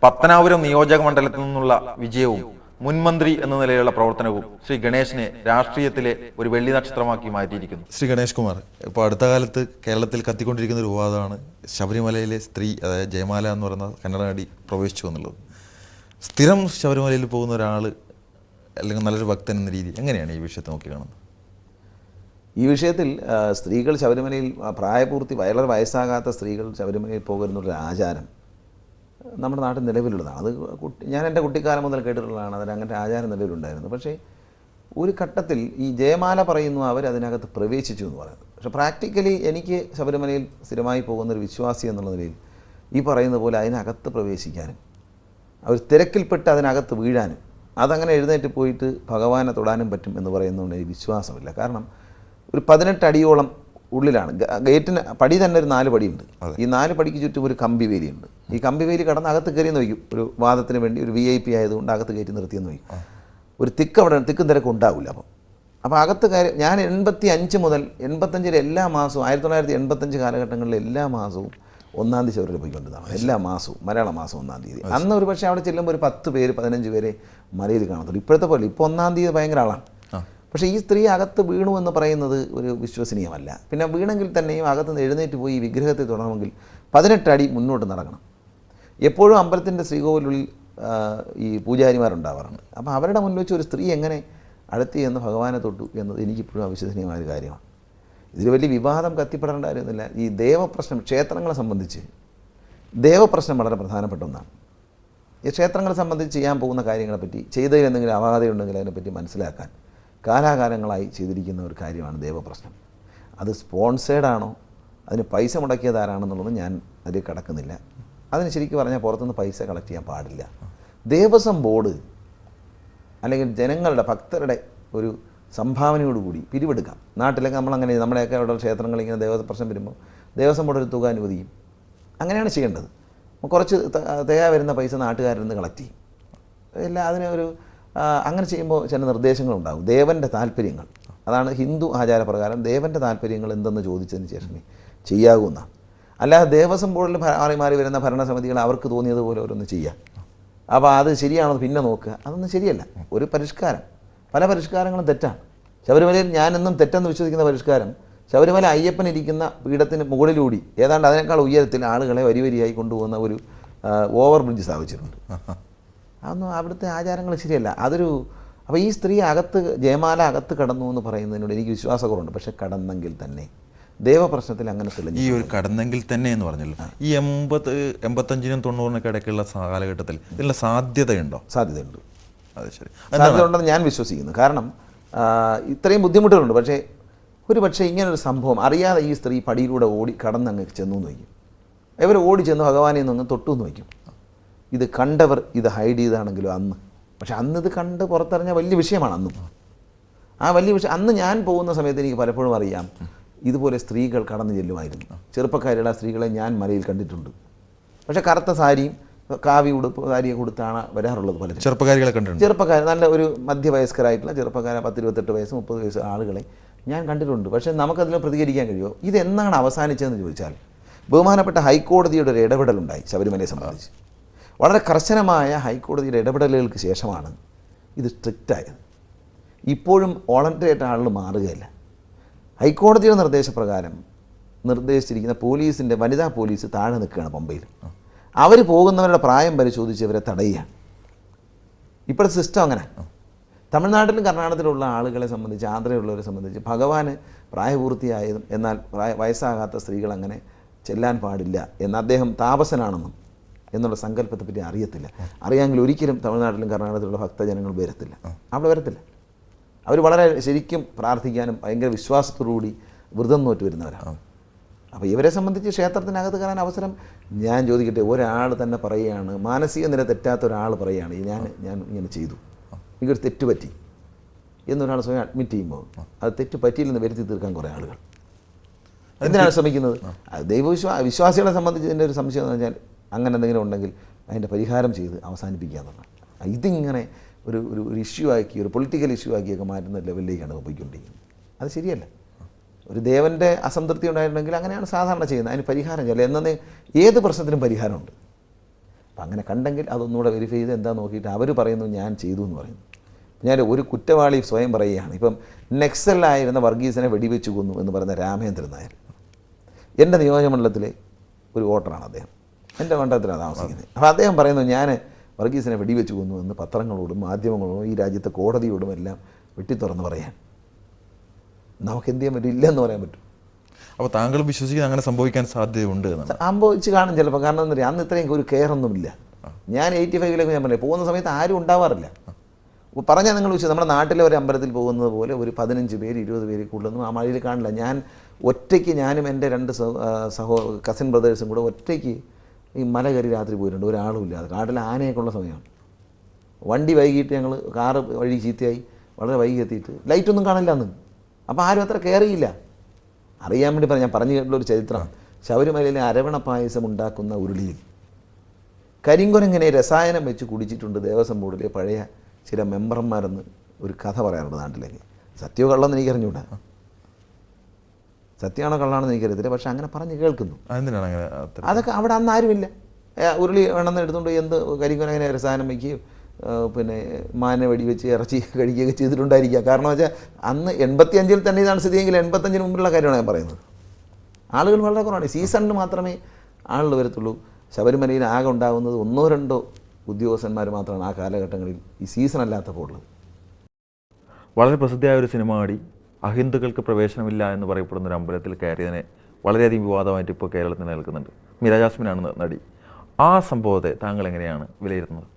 പത്തനാപുരം നിയോജക മണ്ഡലത്തിൽ നിന്നുള്ള വിജയവും മുൻമന്ത്രി എന്ന നിലയിലുള്ള പ്രവർത്തനവും ശ്രീ ഗണേശിനെ രാഷ്ട്രീയത്തിലെ ഒരു വെള്ളി നക്ഷത്രമാക്കി മാറ്റിയിരിക്കുന്നു. ശ്രീ ഗണേഷ് കുമാർ, ഇപ്പോൾ അടുത്ത കാലത്ത് കേരളത്തിൽ കത്തിക്കൊണ്ടിരിക്കുന്ന ഒരു വിവാദമാണ് ശബരിമലയിലെ സ്ത്രീ, അതായത് ജയമാല എന്ന് പറയുന്ന കന്നഡ നടി പ്രവേശിച്ചു എന്നുള്ളത്. സ്ഥിരം ശബരിമലയിൽ പോകുന്ന ഒരാൾ അല്ലെങ്കിൽ നല്ലൊരു ഭക്തൻ എന്ന രീതി എങ്ങനെയാണ് ഈ വിഷയത്തെ നോക്കിക്കാണുന്നത്? ഈ വിഷയത്തിൽ സ്ത്രീകൾ ശബരിമലയിൽ പ്രായപൂർത്തി വളരെ വയസ്സാകാത്ത സ്ത്രീകൾ ശബരിമലയിൽ പോകരുന്നൊരു ആചാരം നമ്മുടെ നാട്ടിൽ നിലവിലുള്ളതാണ്. അത് ഞാൻ എൻ്റെ കുട്ടിക്കാലം മുതൽ കേട്ടിട്ടുള്ളതാണ്. അതിന് അങ്ങനത്തെ ആചാരം നിലവിലുണ്ടായിരുന്നു. പക്ഷേ ഒരു ഘട്ടത്തിൽ ഈ ജയമാല പറയുന്നു അവരതിനകത്ത് പ്രവേശിച്ചു എന്ന് പറയുന്നത്. പക്ഷേ പ്രാക്ടിക്കലി എനിക്ക് ശബരിമലയിൽ സ്ഥിരമായി പോകുന്നൊരു വിശ്വാസി എന്നുള്ള നിലയിൽ ഈ പറയുന്ന പോലെ അതിനകത്ത് പ്രവേശിക്കാനും അവർ തിരക്കിൽപ്പെട്ട് അതിനകത്ത് വീഴാനും അതങ്ങനെ എഴുന്നേറ്റ് പോയിട്ട് ഭഗവാനെ തൊടാനും പറ്റും എന്ന് പറയുന്നതുകൊണ്ട് എനിക്ക് വിശ്വാസമില്ല. കാരണം ഒരു 18 അടിയോളം ഉള്ളിലാണ്. ഗേറ്റിന് പടി തന്നെ ഒരു 4 പടിയുണ്ട്. ഈ 4 പടിക്ക് ചുറ്റും ഒരു കമ്പി വേലിയുണ്ട്. ഈ കമ്പി വേലി കടന്ന് അകത്ത് കയറിയെന്ന് വയ്ക്കും. ഒരു വാദത്തിന് വേണ്ടി ഒരു VIP ആയതുകൊണ്ട് അകത്ത് കയറ്റി നിർത്തിയെന്ന് വയ്ക്കും. ഒരു തിക്കും തിരക്കും ഉണ്ടാവില്ല. അപ്പോൾ അകത്ത് കയറി ഞാൻ 85 മുതൽ 85 എല്ലാ മാസവും 1985 കാലഘട്ടങ്ങളിൽ എല്ലാ മാസവും 1-ാം തീയതി ശബരിമല പോയിക്കൊണ്ടിരുന്നതാണ്. എല്ലാ മാസവും മലയാള മാസം 1-ാം തീയതി. അന്ന് ഒരു പക്ഷേ അവിടെ ചെല്ലുമ്പോൾ ഒരു 10 പേര് 15 പേരെ മലയിൽ കാണത്തുള്ളൂ. ഇപ്പോഴത്തെ പോലെ ഇപ്പോൾ 1-ാം തീയതി ഭയങ്കര ആളാണ്. പക്ഷേ ഈ സ്ത്രീ അകത്ത് വീണു എന്ന് പറയുന്നത് ഒരു വിശ്വസനീയമല്ല. പിന്നെ വീണെങ്കിൽ തന്നെയും അകത്തുനിന്ന് എഴുന്നേറ്റ് പോയി ഈ വിഗ്രഹത്തെ തുടരണമെങ്കിൽ 18 അടി മുന്നോട്ട് നടക്കണം. എപ്പോഴും അമ്പലത്തിൻ്റെ ശ്രീകോവിലുള്ളിൽ ഈ പൂജാരിമാരുണ്ടാവാറുണ്ട്. അപ്പോൾ അവരുടെ മുന്നിൽ വെച്ച് ഒരു സ്ത്രീ എങ്ങനെ അടുത്ത് എന്ന് ഭഗവാനെ തൊട്ടു എന്നത് എനിക്കിപ്പോഴും അവിശ്വസനീയമായ ഒരു കാര്യമാണ്. ഇതിൽ വലിയ വിവാദം കത്തിപ്പെടേണ്ട കാര്യമൊന്നുമില്ല. ഈ ദേവപ്രശ്നം, ക്ഷേത്രങ്ങളെ സംബന്ധിച്ച് ദേവപ്രശ്നം വളരെ പ്രധാനപ്പെട്ട ഒന്നാണ്. ഈ ക്ഷേത്രങ്ങളെ സംബന്ധിച്ച് ചെയ്യാൻ പോകുന്ന കാര്യങ്ങളെപ്പറ്റി, ചെയ്തതിൽ എന്തെങ്കിലും അപാകതയുണ്ടെങ്കിൽ അതിനെപ്പറ്റി മനസ്സിലാക്കാൻ കാലാകാലങ്ങളായി ചെയ്തിരിക്കുന്ന ഒരു കാര്യമാണ് ദേവപ്രശ്നം. അത് സ്പോൺസേഡാണോ, അതിന് പൈസ മുടക്കിയതാരാണെന്നുള്ളത് ഞാൻ അതിൽ കടക്കുന്നില്ല. അതിന് ശരിക്കും പറഞ്ഞാൽ പുറത്തുനിന്ന് പൈസ കളക്ട് ചെയ്യാൻ പാടില്ല. ദേവസ്വം ബോർഡ് അല്ലെങ്കിൽ ജനങ്ങളുടെ ഭക്തരുടെ ഒരു സംഭാവനയോടുകൂടി പിരിവെടുക്കാം. നാട്ടിലൊക്കെ നമ്മളങ്ങനെ നമ്മുടെയൊക്കെ അവിടെ ക്ഷേത്രങ്ങളിൽ ഇങ്ങനെ ദേവപ്രശ്നം വരുമ്പോൾ ദേവസ്വം ബോർഡ് ഒരു തുക അനുവദിക്കും. അങ്ങനെയാണ് ചെയ്യേണ്ടത്. കുറച്ച് തികയാ വരുന്ന പൈസ നാട്ടുകാരിൽ നിന്ന് കളക്ട് ചെയ്യും. അതിനൊരു അങ്ങനെ ചെയ്യുമ്പോൾ ചില നിർദ്ദേശങ്ങളുണ്ടാകും. ദേവൻ്റെ താല്പര്യങ്ങൾ, അതാണ് ഹിന്ദു ആചാരപ്രകാരം ദേവൻ്റെ താല്പര്യങ്ങൾ എന്തെന്ന് ചോദിച്ചതിന് ശേഷമേ ചെയ്യാകുന്നതാണ്. അല്ലാതെ ദേവസ്വം ബോർഡിൽ മാറി വരുന്ന ഭരണസമിതികൾ അവർക്ക് തോന്നിയതുപോലെ ഓരോന്ന് ചെയ്യാം. അപ്പോൾ അത് ശരിയാണോ പിന്നെ നോക്കുക, അതൊന്നും ശരിയല്ല. ഒരു പരിഷ്കാരം, പല പരിഷ്കാരങ്ങളും തെറ്റാണ്. ശബരിമലയിൽ ഞാനെന്നും തെറ്റെന്ന് വിശ്വസിക്കുന്ന പരിഷ്കാരം ശബരിമല അയ്യപ്പൻ ഇരിക്കുന്ന പീഠത്തിന് മുകളിലൂടി ഏതാണ്ട് അതിനേക്കാൾ ഉയരത്തിൽ ആളുകളെ വരിയായി കൊണ്ടുപോകുന്ന ഒരു ഓവർ ബ്രിഡ്ജ് സ്ഥാപിച്ചിട്ടുണ്ട്. അതൊന്നും അവിടുത്തെ ആചാരങ്ങൾ ശരിയല്ല. അപ്പോൾ ഈ സ്ത്രീ ജയമാല അകത്ത് കടന്നു എന്ന് പറയുന്നതിനോട് എനിക്ക് വിശ്വാസക്കുറവുണ്ട്. പക്ഷേ കടന്നെങ്കിൽ തന്നെ ദേവപ്രശ്നത്തിൽ അങ്ങനെ തെളിഞ്ഞു. ഈ ഒരു കടന്നെങ്കിൽ തന്നെ എന്ന് പറഞ്ഞല്ലോ, ഈ 85-നും 90-നൊക്കെ ഇടയ്ക്കുള്ള കാലഘട്ടത്തിൽ ഇതിനുള്ള സാധ്യതയുണ്ടോ? സാധ്യതയുണ്ട്. അത് ശരി, സാധ്യതയുണ്ടെന്ന് ഞാൻ വിശ്വസിക്കുന്നു. കാരണം ഇത്രയും ബുദ്ധിമുട്ടുകളുണ്ട്. പക്ഷേ ഇങ്ങനൊരു സംഭവം അറിയാതെ ഈ സ്ത്രീ പടിയിലൂടെ കടന്നങ്ങ് ചെന്നു എന്ന് വയ്ക്കും. ഇവർ ഓടി ചെന്ന് ഭഗവാനെ നിന്ന് തൊട്ടു എന്ന് വയ്ക്കും. ഇത് കണ്ടവർ ഇത് ഹൈഡ് ചെയ്താണെങ്കിലും അന്ന്, പക്ഷെ അന്ന് ഇത് കണ്ട് പുറത്തിറങ്ങിയ വലിയ വിഷയമാണ്. അന്നും ആ വലിയ വിഷയം. അന്ന് ഞാൻ പോകുന്ന സമയത്ത് എനിക്ക് പലപ്പോഴും അറിയാം ഇതുപോലെ സ്ത്രീകൾ കടന്നു ചെല്ലുമായിരുന്നു. ചെറുപ്പക്കാരുടെ സ്ത്രീകളെ ഞാൻ മലയിൽ കണ്ടിട്ടുണ്ട്. പക്ഷേ കറുത്ത സാരിയും കാവി ഉടുപ്പ് സാരിയെ കൊടുത്താണ് വരാറുള്ളത്. പലരും ചെറുപ്പക്കാരികളെ കണ്ടിട്ടുണ്ട്. ചെറുപ്പക്കാർ നല്ല ഒരു മധ്യവയസ്കരായിട്ടുള്ള ചെറുപ്പക്കാരെ 10-28 വയസ്സ് 30 വയസ്സ് ആളുകളെ ഞാൻ കണ്ടിട്ടുണ്ട്. പക്ഷേ നമുക്കതിൽ പ്രതികരിക്കാൻ കഴിയുമോ? ഇതെന്നാണ് അവസാനിച്ചതെന്ന് ചോദിച്ചാൽ ബഹുമാനപ്പെട്ട ഹൈക്കോടതിയുടെ ഒരു ഇടപെടലുണ്ടായി ശബരിമലയെ സംബന്ധിച്ച്. വളരെ കർശനമായ ഹൈക്കോടതിയുടെ ഇടപെടലുകൾക്ക് ശേഷമാണ് ഇത് സ്ട്രിക്റ്റായത്. ഇപ്പോഴും വോളണ്ടറി ആയിട്ട് ആളുകൾ മാറുകയില്ല. ഹൈക്കോടതിയുടെ നിർദ്ദേശപ്രകാരം നിർദ്ദേശിച്ചിരിക്കുന്ന പോലീസിൻ്റെ വനിതാ പോലീസ് താഴെ നിൽക്കുകയാണ് പമ്പയിൽ. അവർ പോകുന്നവരുടെ പ്രായം പരിശോധിച്ച് ഇവരെ തടയുകയാണ്. ഇപ്പോഴത്തെ സിസ്റ്റം അങ്ങനെ. തമിഴ്നാട്ടിലും കർണാടകത്തിലുള്ള ആളുകളെ സംബന്ധിച്ച്, ആന്ധ്രയുള്ളവരെ സംബന്ധിച്ച് ഭഗവാന് പ്രായപൂർത്തിയായതും എന്നാൽ വയസ്സാകാത്ത സ്ത്രീകൾ അങ്ങനെ ചെല്ലാൻ പാടില്ല എന്ന് അദ്ദേഹം താപസനാണെന്നും എന്നുള്ള സങ്കല്പത്തെപ്പറ്റി അറിയത്തില്ല. അറിയാമെങ്കിൽ ഒരിക്കലും തമിഴ്നാട്ടിലും കർണാടകത്തിലുള്ള ഭക്തജനങ്ങൾ അവിടെ വരത്തില്ല. അവർ വളരെ ശരിക്കും പ്രാർത്ഥിക്കാനും ഭയങ്കര വിശ്വാസത്തോടുകൂടി വ്രതം നോറ്റ് വരുന്നവരാണ്. അപ്പോൾ ഇവരെ സംബന്ധിച്ച് ക്ഷേത്രത്തിനകത്ത് കയറാൻ അവസരം, ഞാൻ ചോദിക്കട്ടെ, ഒരാൾ തന്നെ പറയുകയാണ്, മാനസിക നില തെറ്റാത്ത ഒരാൾ പറയുകയാണ് ഞാൻ ഇങ്ങനെ ചെയ്തു, എനിക്കൊരു തെറ്റ് പറ്റി എന്നൊരാൾ സ്വയം അഡ്മിറ്റ് ചെയ്യുമ്പോൾ അത് തെറ്റ് പറ്റിയില്ലെന്ന് വരുത്തി തീർക്കാൻ കുറേ ആളുകൾ എന്തിനാണ് ശ്രമിക്കുന്നത്? വിശ്വാസികളെ സംബന്ധിച്ച് ഇതിൻ്റെ ഒരു സംശയം എന്ന് വെച്ചാൽ അങ്ങനെ എന്തെങ്കിലും ഉണ്ടെങ്കിൽ അതിൻ്റെ പരിഹാരം ചെയ്ത് അവസാനിപ്പിക്കുക എന്നുള്ളതാണ്. ഇതിങ്ങനെ ഒരു ഇഷ്യൂ ആക്കി, ഒരു പൊളിറ്റിക്കൽ ഇഷ്യൂ ആക്കിയൊക്കെ മാറ്റുന്ന ലെവലിലേക്കാണ് പോയിക്കൊണ്ടിരിക്കുന്നത്. അത് ശരിയല്ല. ഒരു ദേവൻ്റെ അസംതൃപ്തി ഉണ്ടായിട്ടുണ്ടെങ്കിൽ അങ്ങനെയാണ് സാധാരണ ചെയ്യുന്നത്. അതിന് പരിഹാരം ചെയ്യില്ല. ഏത് പ്രശ്നത്തിനും പരിഹാരമുണ്ട്. അപ്പം അങ്ങനെ കണ്ടെങ്കിൽ അതൊന്നുകൂടെ വെരിഫൈ ചെയ്ത് എന്താ നോക്കിയിട്ട് അവർ പറയുന്നു ഞാൻ ചെയ്തു എന്ന് പറയുന്നു. ഞാൻ ഒരു കുറ്റവാളി സ്വയം പറയുകയാണ്. ഇപ്പം നെക്സലായിരുന്ന വർഗീസിനെ വെടിവെച്ച് കൊന്നു എന്ന് പറയുന്ന രാമേന്ദ്രൻ നായർ എൻ്റെ നിയോജകമണ്ഡലത്തിലെ ഒരു വോട്ടറാണ് അദ്ദേഹം, എൻ്റെ മണ്ഡലത്തിലാണ് താമസിക്കുന്നത്. അപ്പോൾ അദ്ദേഹം പറയുന്നു ഞാൻ വർഗീസിനെ വെടിവെച്ച് കൊന്നു എന്ന് പത്രങ്ങളോടും മാധ്യമങ്ങളോടും ഈ രാജ്യത്തെ കോടതിയോടും എല്ലാം വെട്ടിത്തുറന്ന് പറയാൻ നമുക്ക് എന്ത് ചെയ്യാൻ പറ്റും? ഇല്ലെന്ന് പറയാൻ പറ്റും. അപ്പോൾ താങ്കൾ വിശ്വസിക്കുന്നത് അങ്ങനെ സംഭവിക്കാൻ സാധ്യതയുണ്ട് എന്നാണ്? സംഭവിച്ച് കാണും ചിലപ്പോൾ. കാരണം എന്താ പറയുക, അന്ന് ഇത്രയും ഒരു കെയറൊന്നുമില്ല. ഞാൻ 85-ലേക്ക് ഞാൻ പറഞ്ഞില്ല, പോകുന്ന സമയത്ത് ആരും ഉണ്ടാവാറില്ല. പറഞ്ഞാൽ നിങ്ങൾ വിശ്വസിക്കും, നമ്മുടെ നാട്ടിലെ ഒരു അമ്പലത്തിൽ പോകുന്നത് പോലെ ഒരു 15 പേര് 20 പേര് കൂടുതലൊന്നും ആ മഴയിൽ കാണില്ല. ഞാൻ ഒറ്റയ്ക്ക്, ഞാനും എൻ്റെ 2 കസിൻ ബ്രദേഴ്സും കൂടെ ഒറ്റയ്ക്ക് ഈ മല കയറി രാത്രി പോയിട്ടുണ്ട്, ഒരാളും ഇല്ലാതെ. കാട്ടിൽ ആനയൊക്കെ ഉള്ള സമയമാണ്. വണ്ടി വൈകിട്ട് ഞങ്ങൾ കാറ് വഴി ചീത്തയായി വളരെ വൈകി എത്തിയിട്ട് ലൈറ്റൊന്നും കാണില്ല അന്ന്. അപ്പോൾ ആരും അത്ര കയറിയില്ല. അറിയാൻ വേണ്ടി ഞാൻ പറഞ്ഞു കേട്ടുള്ളൊരു ചരിത്രം, ശബരിമലയിലെ അരവണ പായസം ഉണ്ടാക്കുന്ന ഉരുളിയിൽ കരിങ്കുരങ്ങനെ രസായനം വെച്ച് കുടിച്ചിട്ടുണ്ട് ദേവസ്വം ബോർഡിലെ പഴയ ചില മെമ്പർമാരെന്ന് ഒരു കഥ പറയാറുണ്ട് നാട്ടിലേക്ക്. സത്യമോ കള്ളമെന്ന് എനിക്കറിഞ്ഞൂടാ, സത്യമാണോ കള്ളാണെന്ന് എനിക്കറിയത്തില്ല, പക്ഷെ അങ്ങനെ പറഞ്ഞ് കേൾക്കുന്നു. അതൊക്കെ അവിടെ അന്ന് ആരുമില്ല. ഉരുളി വേണമെന്ന് എടുത്തുകൊണ്ട് എന്ത് കരിങ്കുരങ്ങനെ രസായനം വയ്ക്കുകയും പിന്നെ മാനെ വെടിവെച്ച് ഇറച്ചി കഴിക്കുകയൊക്കെ ചെയ്തിട്ടുണ്ടായിരിക്കുക. കാരണം വെച്ചാൽ അന്ന് 85-ൽ തന്നെ ഇതാണ് സ്ഥിതിയെങ്കിൽ 85-ന് മുമ്പുള്ള കാര്യമാണ് ഞാൻ പറയുന്നത്. ആളുകൾ വളരെ കുറവാണ്. സീസണിൽ മാത്രമേ ആളുകൾ വരത്തുള്ളൂ. ശബരിമലയിൽ ആകെ ഉണ്ടാകുന്നത് 1-2 ഉദ്യോഗസ്ഥന്മാർ മാത്രമാണ് ആ കാലഘട്ടങ്ങളിൽ ഈ സീസൺ അല്ലാത്തപ്പോൾ ഉള്ളത്. വളരെ പ്രസിദ്ധിയായ ഒരു സിനിമ നടി അഹിന്ദുക്കൾക്ക് പ്രവേശനമില്ല എന്ന് പറയപ്പെടുന്ന ഒരു അമ്പലത്തിൽ കയറിയതിനെ വളരെയധികം വിവാദമായിട്ട് ഇപ്പോൾ കേരളത്തിൽ നിൽക്കുന്നുണ്ട്. മീര ജാസ്മിനാണ് നടി. ആ സംഭവത്തെ താങ്കൾ എങ്ങനെയാണ് വിലയിരുത്തുന്നത്?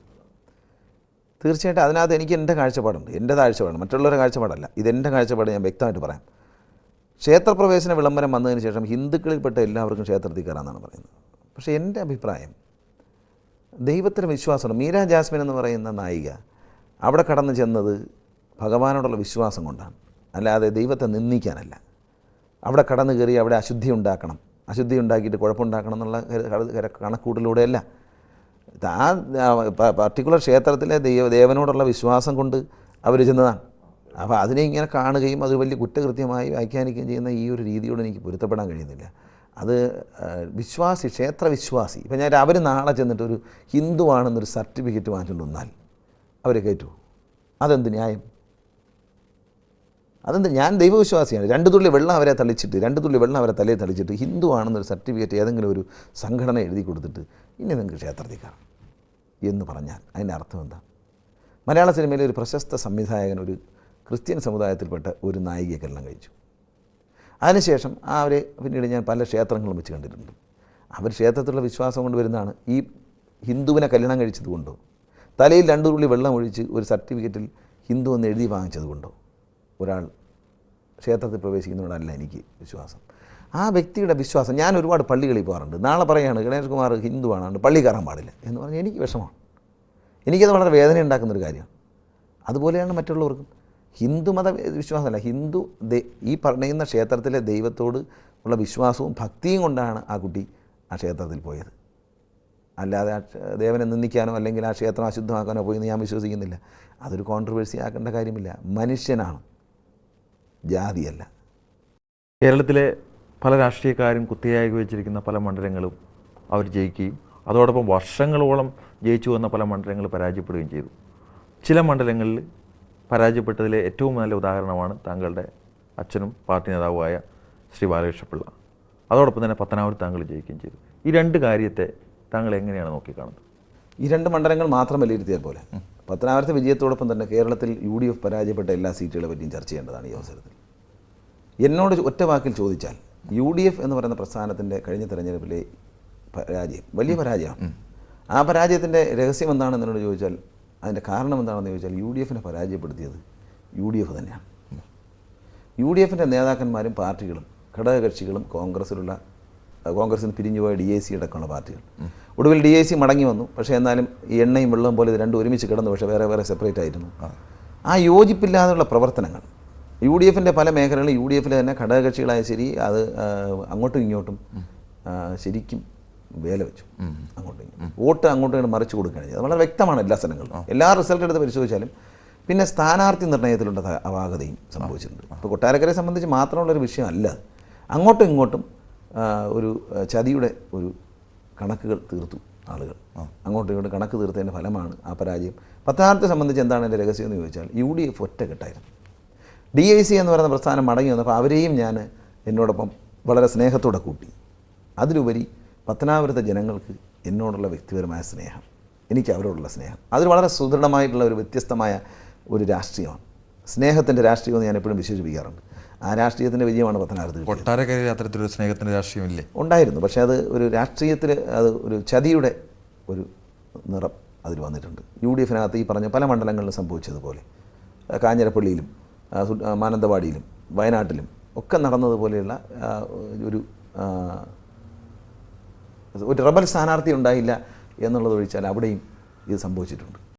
തീർച്ചയായിട്ടും അതിനകത്ത് എനിക്ക് എൻ്റെ കാഴ്ചപ്പാടുണ്ട്, എൻ്റെ കാഴ്ചപ്പാട്, മറ്റുള്ളവരുടെ കാഴ്ചപ്പാടല്ല. ഇതെൻ്റെ കാഴ്ചപ്പാട് ഞാൻ വ്യക്തമായിട്ട് പറയാം. ക്ഷേത്രപ്രവേശന വിളംബരം വന്നതിന് ശേഷം ഹിന്ദുക്കളിൽപ്പെട്ട എല്ലാവർക്കും ക്ഷേത്രത്തിൽ കയറാമെന്നാണ് പറയുന്നത്. പക്ഷേ എൻ്റെ അഭിപ്രായം, ദൈവത്തിന് വിശ്വാസമുണ്ട്. മീര ജാസ്മിൻ എന്ന് പറയുന്ന നായിക അവിടെ കടന്നു ചെന്നത് ഭഗവാനോടുള്ള വിശ്വാസം കൊണ്ടാണ്, അല്ലാതെ ദൈവത്തെ നിന്ദിക്കാനല്ല. അവിടെ കടന്നു കയറി അവിടെ അശുദ്ധി ഉണ്ടാക്കണം, അശുദ്ധി ഉണ്ടാക്കിയിട്ട് കുഴപ്പമുണ്ടാക്കണം എന്നുള്ള കണക്കൂട്ടിലൂടെയല്ല. ആ പർട്ടിക്കുലർ ക്ഷേത്രത്തിലെ ദേവനോടുള്ള വിശ്വാസം കൊണ്ട് അവർ ചെന്നതാണ്. അപ്പോൾ അതിനെ ഇങ്ങനെ കാണുകയും അത് വലിയ കുറ്റകൃത്യമായി വ്യാഖ്യാനിക്കുകയും ചെയ്യുന്ന ഈ ഒരു രീതിയോട് എനിക്ക് പൊരുത്തപ്പെടാൻ കഴിയുന്നില്ല. അത് വിശ്വാസി, ക്ഷേത്രവിശ്വാസി, ഇപ്പം ഞാൻ അവർ നാളെ ചെന്നിട്ടൊരു ഹിന്ദുവാണെന്നൊരു സർട്ടിഫിക്കറ്റ് വാങ്ങിച്ചുകൊണ്ട് വന്നാൽ അവരെ കയറ്റുമോ? അതെന്ത് ന്യായം? അതെന്ത്? ഞാൻ ദൈവവിശ്വാസിയാണ്. 2 തുള്ളി വെള്ളം അവരെ തളിച്ചിട്ട്, 2 തുള്ളി വെള്ളം അവരെ തലയിൽ തളിച്ചിട്ട് ഹിന്ദു ആണെന്നൊരു സർട്ടിഫിക്കറ്റ് ഏതെങ്കിലും ഒരു സംഘടന എഴുതി കൊടുത്തിട്ട് ഇനി നിങ്ങൾക്ക് ക്ഷേത്രത്തിൽ കയറാം എന്ന് പറഞ്ഞാൽ അതിൻ്റെ അർത്ഥം എന്താ? മലയാള സിനിമയിലെ ഒരു പ്രശസ്ത സംവിധായകൻ ഒരു ക്രിസ്ത്യൻ സമുദായത്തിൽപ്പെട്ട ഒരു നായികയെ കല്യാണം കഴിച്ചു. അതിനുശേഷം അവരെ പിന്നീട് ഞാൻ പല ക്ഷേത്രങ്ങളും വെച്ച് കണ്ടിട്ടുണ്ട്. അവർ ക്ഷേത്രത്തിലുള്ള വിശ്വാസം കൊണ്ട് വരുന്നതാണ്. ഈ ഹിന്ദുവിനെ കല്യാണം കഴിച്ചത് കൊണ്ടോ, തലയിൽ 2 തുള്ളി വെള്ളം ഒഴിച്ച് ഒരു സർട്ടിഫിക്കറ്റിൽ ഹിന്ദു എന്ന് എഴുതി വാങ്ങിച്ചത് കൊണ്ടോ ഒരാൾ ക്ഷേത്രത്തിൽ പ്രവേശിക്കുന്നതിനോടല്ല എനിക്ക് വിശ്വാസം. ആ വ്യക്തിയുടെ വിശ്വാസം. ഞാൻ ഒരുപാട് പള്ളികളിൽ പോകാറുണ്ട്. നാളെ പറയുകയാണ് ഗണേഷ് കുമാർ ഹിന്ദുവാണ്, അതുകൊണ്ട് പള്ളി കയറാൻ പാടില്ല എന്ന് പറഞ്ഞാൽ എനിക്ക് വിഷമമാണ്. എനിക്കത് വളരെ വേദന ഉണ്ടാക്കുന്നൊരു കാര്യമാണ്. അതുപോലെയാണ് മറ്റുള്ളവർക്കും. ഹിന്ദുമത വിശ്വാസമല്ല, ഈ പറയുന്ന ക്ഷേത്രത്തിലെ ദൈവത്തോട് ഉള്ള വിശ്വാസവും ഭക്തിയും കൊണ്ടാണ് ആ കുട്ടി ആ ക്ഷേത്രത്തിൽ പോയത്. അല്ലാതെ ആ ദേവനെ നിന്ദിക്കാനോ അല്ലെങ്കിൽ ആ ക്ഷേത്രം അശുദ്ധമാക്കാനോ പോയെന്ന് ഞാൻ വിശ്വസിക്കുന്നില്ല. അതൊരു കോൺട്രവേഴ്സി ആക്കേണ്ട കാര്യമില്ല. മനുഷ്യനാണ്, ജാതിയല്ല. കേരളത്തിലെ പല രാഷ്ട്രീയക്കാരും കുത്തിയായി വെച്ചിരിക്കുന്ന പല മണ്ഡലങ്ങളും അവർ ജയിക്കുകയും അതോടൊപ്പം വർഷങ്ങളോളം ജയിച്ചു വന്ന പല മണ്ഡലങ്ങൾ പരാജയപ്പെടുകയും ചെയ്തു. ചില മണ്ഡലങ്ങളിൽ പരാജയപ്പെട്ടതിലെ ഏറ്റവും നല്ല ഉദാഹരണമാണ് താങ്കളുടെ അച്ഛനും പാർട്ടി നേതാവുമായ ശ്രീ ബാലകൃഷ്ണപിള്ള. അതോടൊപ്പം തന്നെ പത്തനാപുരത്ത് താങ്കൾ ജയിക്കുകയും ചെയ്തു. ഈ 2 കാര്യത്തെ താങ്കൾ എങ്ങനെയാണ് നോക്കിക്കാണുന്നത്? ഈ 2 മണ്ഡലങ്ങൾ മാത്രം വിലയിരുത്തിയാൽ പോലെ പത്തനാപുരത്തെ വിജയത്തോടൊപ്പം തന്നെ കേരളത്തിൽ UDF പരാജയപ്പെട്ട എല്ലാ സീറ്റുകളെ പറ്റിയും ചർച്ച ചെയ്യേണ്ടതാണ് ഈ അവസരത്തിൽ. എന്നോട് ഒറ്റ വാക്കിൽ ചോദിച്ചാൽ UDF എന്ന് പറയുന്ന പ്രസ്ഥാനത്തിൻ്റെ കഴിഞ്ഞ തെരഞ്ഞെടുപ്പിലെ പരാജയം വലിയ പരാജയമാണ്. ആ പരാജയത്തിൻ്റെ രഹസ്യം എന്താണെന്ന് എന്നോട് ചോദിച്ചാൽ, അതിൻ്റെ കാരണം എന്താണെന്ന് ചോദിച്ചാൽ, UDFനെ പരാജയപ്പെടുത്തിയത് UDF തന്നെയാണ്. UDFൻ്റെ നേതാക്കന്മാരും പാർട്ടികളും ഘടകകക്ഷികളും കോൺഗ്രസ്സിൽ നിന്ന് പിരിഞ്ഞുപോയ DAC അടക്കമുള്ള പാർട്ടികൾ. ഒടുവിൽ DAC മടങ്ങി വന്നു. പക്ഷേ എന്നാലും ഈ എണ്ണയും വെള്ളവും പോലെ ഇത് 2 ഒരുമിച്ച് കിടന്നു. പക്ഷേ വേറെ വേറെ സെപ്പറേറ്റ് ആയിരുന്നു. ആ യോജിപ്പില്ലാതെയുള്ള പ്രവർത്തനങ്ങൾ UDFൻ്റെ പല മേഖലകളിൽ UDFിലെ തന്നെ ഘടകകക്ഷികളായ ശരി അത് അങ്ങോട്ടും ഇങ്ങോട്ടും ശരിക്കും വേല വെച്ചു. അങ്ങോട്ടും ഇങ്ങോട്ടും വോട്ട് അങ്ങോട്ടും മറിച്ച് കൊടുക്കുകയാണ് ചെയ്തത്. വളരെ വ്യക്തമാണ് എല്ലാ സ്ഥലങ്ങളിലും. എല്ലാ റിസൾട്ട് എടുത്ത് പരിശോധിച്ചാലും. പിന്നെ സ്ഥാനാർത്ഥി നിർണ്ണയത്തിലുള്ള അപാകതയും സംഭവിച്ചിട്ടുണ്ട്. ഇപ്പോൾ കൊട്ടാരക്കരയെ സംബന്ധിച്ച് മാത്രമുള്ളൊരു വിഷയമല്ല. അങ്ങോട്ടും ഇങ്ങോട്ടും ഒരു ചതിയുടെ ഒരു കണക്കുകൾ തീർത്തു ആളുകൾ. അങ്ങോട്ടും ഇങ്ങോട്ടും കണക്ക് തീർത്തതിൻ്റെ ഫലമാണ് ആ പരാജയം. പത്തനാപുരത്തെ സംബന്ധിച്ച് എന്താണ് എൻ്റെ രഹസ്യം എന്ന് ചോദിച്ചാൽ UDF ഒറ്റക്കെട്ടായിരുന്നു. DIC എന്ന് പറയുന്ന പ്രസ്ഥാനം മടങ്ങി വന്നപ്പോൾ അവരെയും ഞാൻ എന്നോടൊപ്പം വളരെ സ്നേഹത്തോടെ കൂട്ടി. അതിലുപരി പത്തനാപുരത്തെ ജനങ്ങൾക്ക് എന്നോടുള്ള വ്യക്തിപരമായ സ്നേഹം, എനിക്ക് അവരോടുള്ള സ്നേഹം, അതിൽ വളരെ സുദൃഢമായിട്ടുള്ള ഒരു വ്യത്യസ്തമായ ഒരു രാഷ്ട്രീയമാണ്. സ്നേഹത്തിൻ്റെ രാഷ്ട്രീയമെന്ന് ഞാൻ എപ്പോഴും വിശേഷിപ്പിക്കാറുണ്ട്. ആ രാഷ്ട്രീയത്തിൻ്റെ വിജയമാണ് പത്തനാപുരത്ത് കിട്ടിയത്. കൊട്ടാരക്കരയിൽ അത്തരത്തിലൊരു സ്നേഹത്തിൻ്റെ രാഷ്ട്രീയമില്ലേ? ഉണ്ടായിരുന്നു, പക്ഷേ അത് ഒരു രാഷ്ട്രീയത്തിൽ അത് ഒരു ചതിയുടെ ഒരു നിറം അതിൽ വന്നിട്ടുണ്ട്. UDFനകത്ത് ഈ പറഞ്ഞ പല മണ്ഡലങ്ങളിലും സംഭവിച്ചതുപോലെ, കാഞ്ഞിരപ്പള്ളിയിലും മാനന്തവാടിയിലും വയനാട്ടിലും ഒക്കെ നടന്നതുപോലെയുള്ള ഒരു റബൽ സ്ഥാനാർത്ഥി ഉണ്ടായില്ല എന്നുള്ളത് ഒഴിച്ചാൽ അവിടെയും ഇത് സംഭവിച്ചിട്ടുണ്ട്.